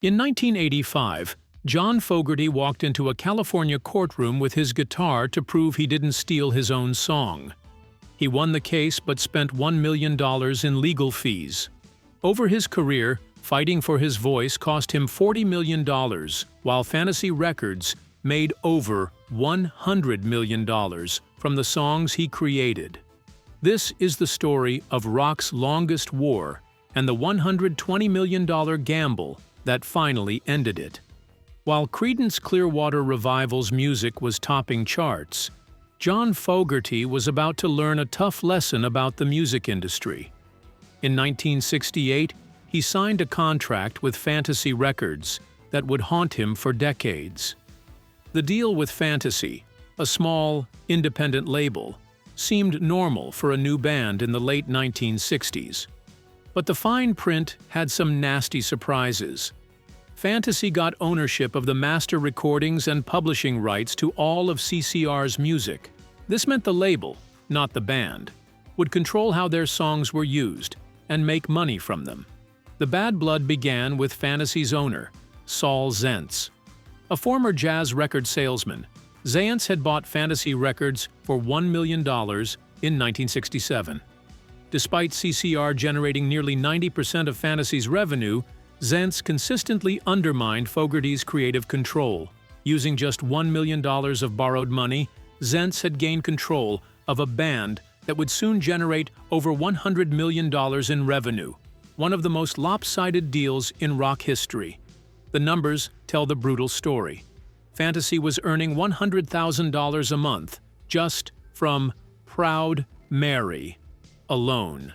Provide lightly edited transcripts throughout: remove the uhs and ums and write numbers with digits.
In 1985, John Fogerty walked into a California courtroom with his guitar to prove he didn't steal his own song. He won the case but spent $1 million in legal fees. Over his career, fighting for his voice cost him $40 million, while Fantasy Records made over $100 million from the songs he created. This is the story of rock's longest war and the $120 million gamble that finally ended it. While Creedence Clearwater Revival's music was topping charts, John Fogerty was about to learn a tough lesson about the music industry. In 1968, he signed a contract with Fantasy Records that would haunt him for decades. The deal with Fantasy, a small, independent label, seemed normal for a new band in the late 1960s. But the fine print had some nasty surprises. Fantasy got ownership of the master recordings and publishing rights to all of CCR's music. This meant the label, not the band, would control how their songs were used and make money from them. The bad blood began with Fantasy's owner, Saul Zaentz. A former jazz record salesman, Zaentz had bought Fantasy Records for $1 million in 1967. Despite CCR generating nearly 90% of Fantasy's revenue, Zaentz consistently undermined Fogerty's creative control. Using just $1 million of borrowed money, Zaentz had gained control of a band that would soon generate over $100 million in revenue, one of the most lopsided deals in rock history. The numbers tell the brutal story. Fantasy was earning $100,000 a month just from Proud Mary alone.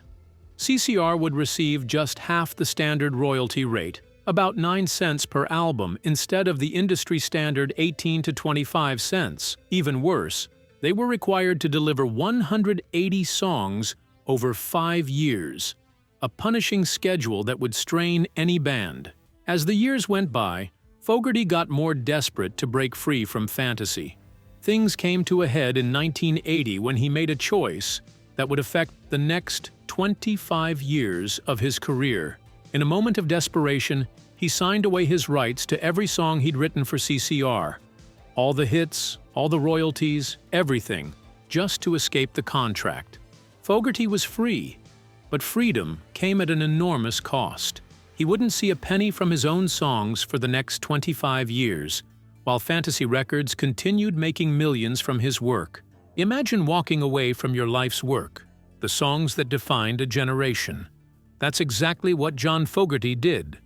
CCR would receive just half the standard royalty rate, about 9 cents per album instead of the industry standard 18 to 25 cents. Even worse, they were required to deliver 180 songs over 5 years, a punishing schedule that would strain any band. As the years went by, Fogerty got more desperate to break free from Fantasy. Things came to a head in 1980 when he made a choice that would affect the next 25 years of his career. In a moment of desperation, he signed away his rights to every song he'd written for CCR. All the hits, all the royalties, everything, just to escape the contract. Fogerty was free, but freedom came at an enormous cost. He wouldn't see a penny from his own songs for the next 25 years, while Fantasy Records continued making millions from his work. Imagine walking away from your life's work, the songs that defined a generation. That's exactly what John Fogerty did.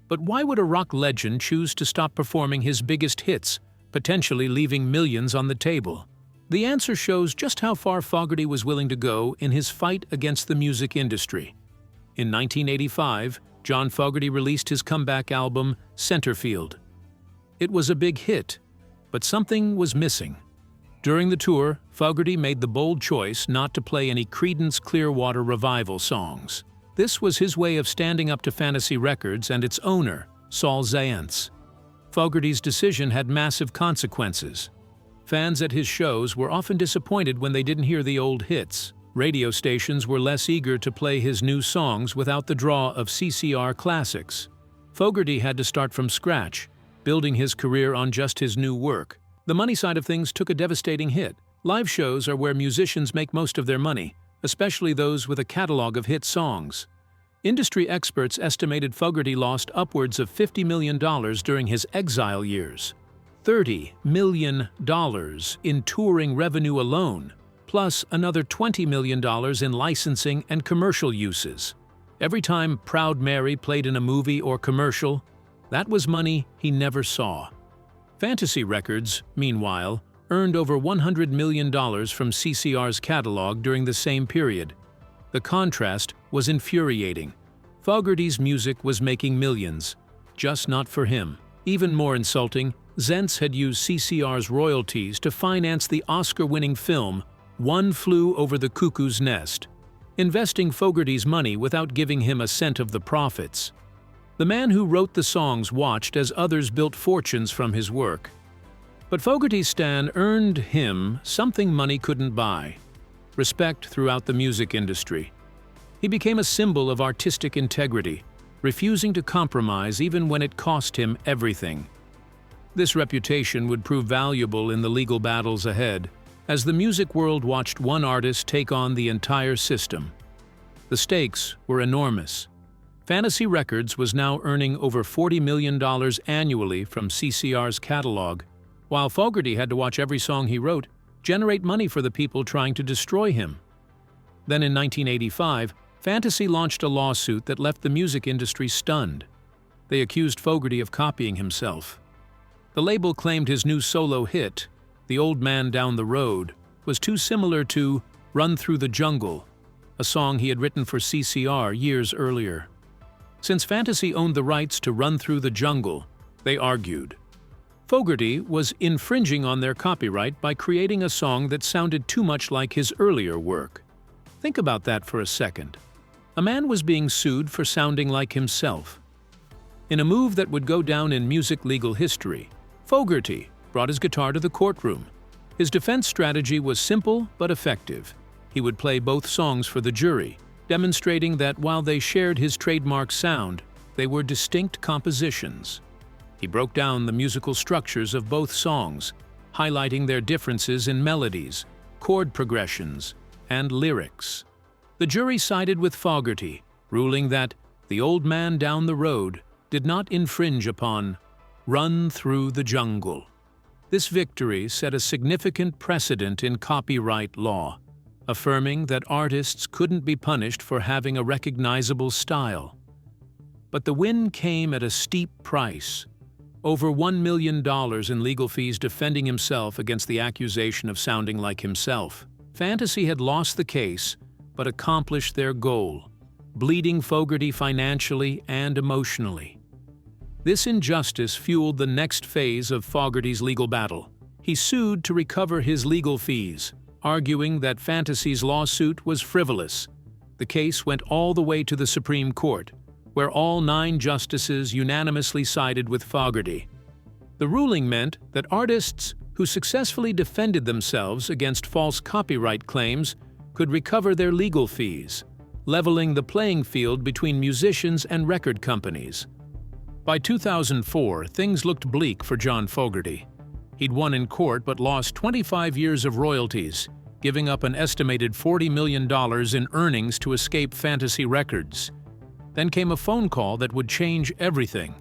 But why would a rock legend choose to stop performing his biggest hits, potentially leaving millions on the table? The answer shows just how far Fogerty was willing to go in his fight against the music industry. In 1985, John Fogerty released his comeback album, Centerfield. It was a big hit, but something was missing. During the tour, Fogerty made the bold choice not to play any Creedence Clearwater Revival songs. This was his way of standing up to Fantasy Records and its owner, Saul Zaentz. Fogerty's decision had massive consequences. Fans at his shows were often disappointed when they didn't hear the old hits. Radio stations were less eager to play his new songs without the draw of CCR classics. Fogerty had to start from scratch, building his career on just his new work. The money side of things took a devastating hit. Live shows are where musicians make most of their money, especially those with a catalog of hit songs. Industry experts estimated Fogerty lost upwards of $50 million during his exile years. $30 million in touring revenue alone, plus another $20 million in licensing and commercial uses. Every time Proud Mary played in a movie or commercial, that was money he never saw. Fantasy Records, meanwhile, earned over $100 million from CCR's catalog during the same period. The contrast was infuriating. Fogerty's music was making millions, just not for him. Even more insulting, Zaentz had used CCR's royalties to finance the Oscar-winning film One Flew Over the Cuckoo's Nest, investing Fogerty's money without giving him a cent of the profits. The man who wrote the songs watched as others built fortunes from his work. But Fogerty's stand earned him something money couldn't buy: respect throughout the music industry. He became a symbol of artistic integrity, refusing to compromise even when it cost him everything. This reputation would prove valuable in the legal battles ahead, as the music world watched one artist take on the entire system. The stakes were enormous. Fantasy Records was now earning over $40 million annually from CCR's catalog, while Fogerty had to watch every song he wrote generate money for the people trying to destroy him. Then in 1985, Fantasy launched a lawsuit that left the music industry stunned. They accused Fogerty of copying himself. The label claimed his new solo hit, The Old Man Down the Road, was too similar to Run Through the Jungle, a song he had written for CCR years earlier. Since Fantasy owned the rights to Run Through the Jungle, they argued, Fogerty was infringing on their copyright by creating a song that sounded too much like his earlier work. Think about that for a second. A man was being sued for sounding like himself. In a move that would go down in music legal history, Fogerty brought his guitar to the courtroom. His defense strategy was simple but effective. He would play both songs for the jury, demonstrating that while they shared his trademark sound, they were distinct compositions. He broke down the musical structures of both songs, highlighting their differences in melodies, chord progressions, and lyrics. The jury sided with Fogerty, ruling that The Old Man Down the Road did not infringe upon Run Through the Jungle. This victory set a significant precedent in copyright law, affirming that artists couldn't be punished for having a recognizable style. But the win came at a steep price. Over $1 million in legal fees defending himself against the accusation of sounding like himself. Fantasy had lost the case, but accomplished their goal, bleeding Fogerty financially and emotionally. This injustice fueled the next phase of Fogerty's legal battle. He sued to recover his legal fees, arguing that Fantasy's lawsuit was frivolous. The case went all the way to the Supreme Court, where all 9 justices unanimously sided with Fogerty. The ruling meant that artists who successfully defended themselves against false copyright claims could recover their legal fees, leveling the playing field between musicians and record companies. By 2004, things looked bleak for John Fogerty. He'd won in court but lost 25 years of royalties, giving up an estimated $40 million in earnings to escape Fantasy Records. Then came a phone call that would change everything.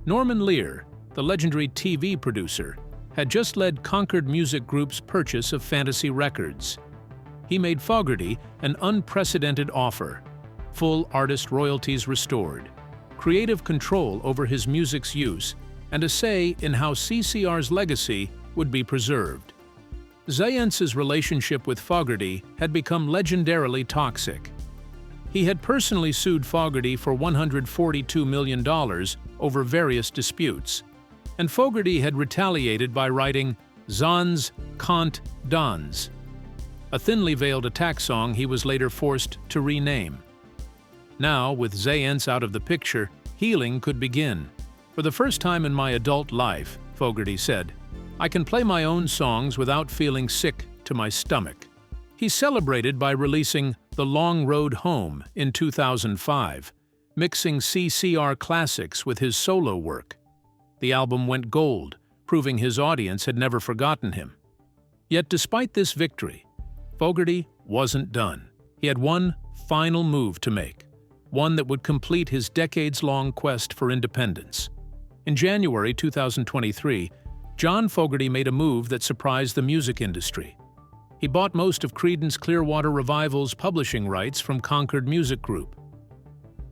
Norman Lear, the legendary TV producer, had just led Concord Music Group's purchase of Fantasy Records. He made Fogerty an unprecedented offer: full artist royalties restored, creative control over his music's use, and a say in how CCR's legacy would be preserved. Zaentz's relationship with Fogerty had become legendarily toxic. He had personally sued Fogerty for $142 million over various disputes, and Fogerty had retaliated by writing Zons Kant Dans, a thinly veiled attack song he was later forced to rename. Now, with Zaentz out of the picture, healing could begin. For the first time in my adult life, Fogerty said, I can play my own songs without feeling sick to my stomach. He celebrated by releasing The Long Road Home in 2005, mixing CCR classics with his solo work. The album went gold, proving his audience had never forgotten him. Yet despite this victory, Fogerty wasn't done. He had one final move to make, one that would complete his decades-long quest for independence. In January 2023, John Fogerty made a move that surprised the music industry. He bought most of Creedence Clearwater Revival's publishing rights from Concord Music Group.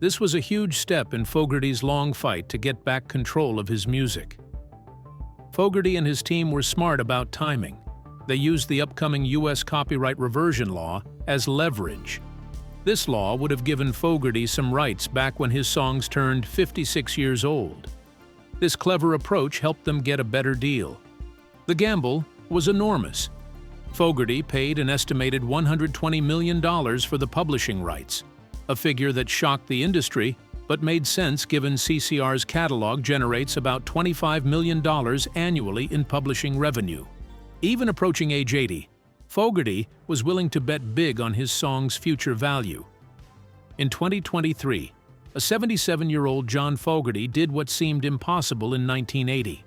This was a huge step in Fogerty's long fight to get back control of his music. Fogerty and his team were smart about timing. They used the upcoming U.S. copyright reversion law as leverage. This law would have given Fogerty some rights back when his songs turned 56 years old. This clever approach helped them get a better deal. The gamble was enormous. Fogerty paid an estimated $120 million for the publishing rights, a figure that shocked the industry but made sense given CCR's catalog generates about $25 million annually in publishing revenue. Even approaching age 80, Fogerty was willing to bet big on his song's future value. In 2023, a 77-year-old John Fogerty did what seemed impossible in 1980.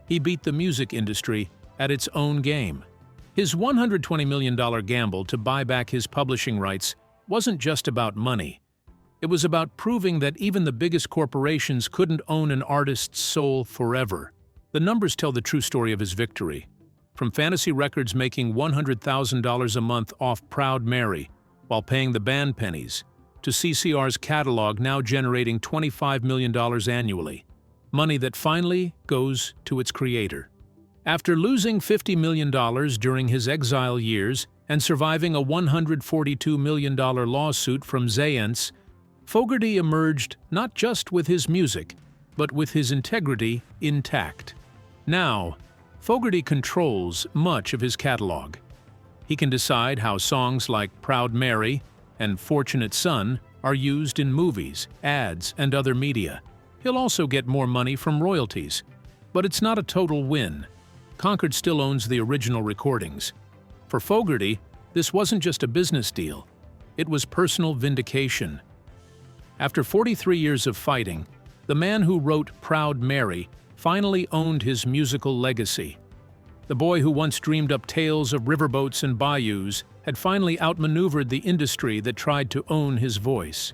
He beat the music industry at its own game. His $120 million gamble to buy back his publishing rights wasn't just about money. It was about proving that even the biggest corporations couldn't own an artist's soul forever. The numbers tell the true story of his victory. From Fantasy Records making $100,000 a month off Proud Mary while paying the band pennies, to CCR's catalog now generating $25 million annually, money that finally goes to its creator. After losing $50 million during his exile years and surviving a $142 million lawsuit from Zaentz, Fogerty emerged not just with his music, but with his integrity intact. Now, Fogerty controls much of his catalog. He can decide how songs like Proud Mary and Fortunate Son are used in movies, ads, and other media. He'll also get more money from royalties. But it's not a total win. Concord still owns the original recordings. For Fogerty, this wasn't just a business deal. It was personal vindication. After 43 years of fighting, the man who wrote Proud Mary finally owned his musical legacy. The boy who once dreamed up tales of riverboats and bayous had finally outmaneuvered the industry that tried to own his voice.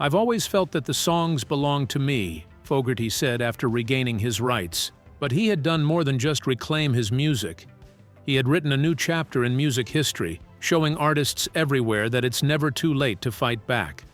"I've always felt that the songs belonged to me," Fogerty said after regaining his rights. But he had done more than just reclaim his music. He had written a new chapter in music history, showing artists everywhere that it's never too late to fight back.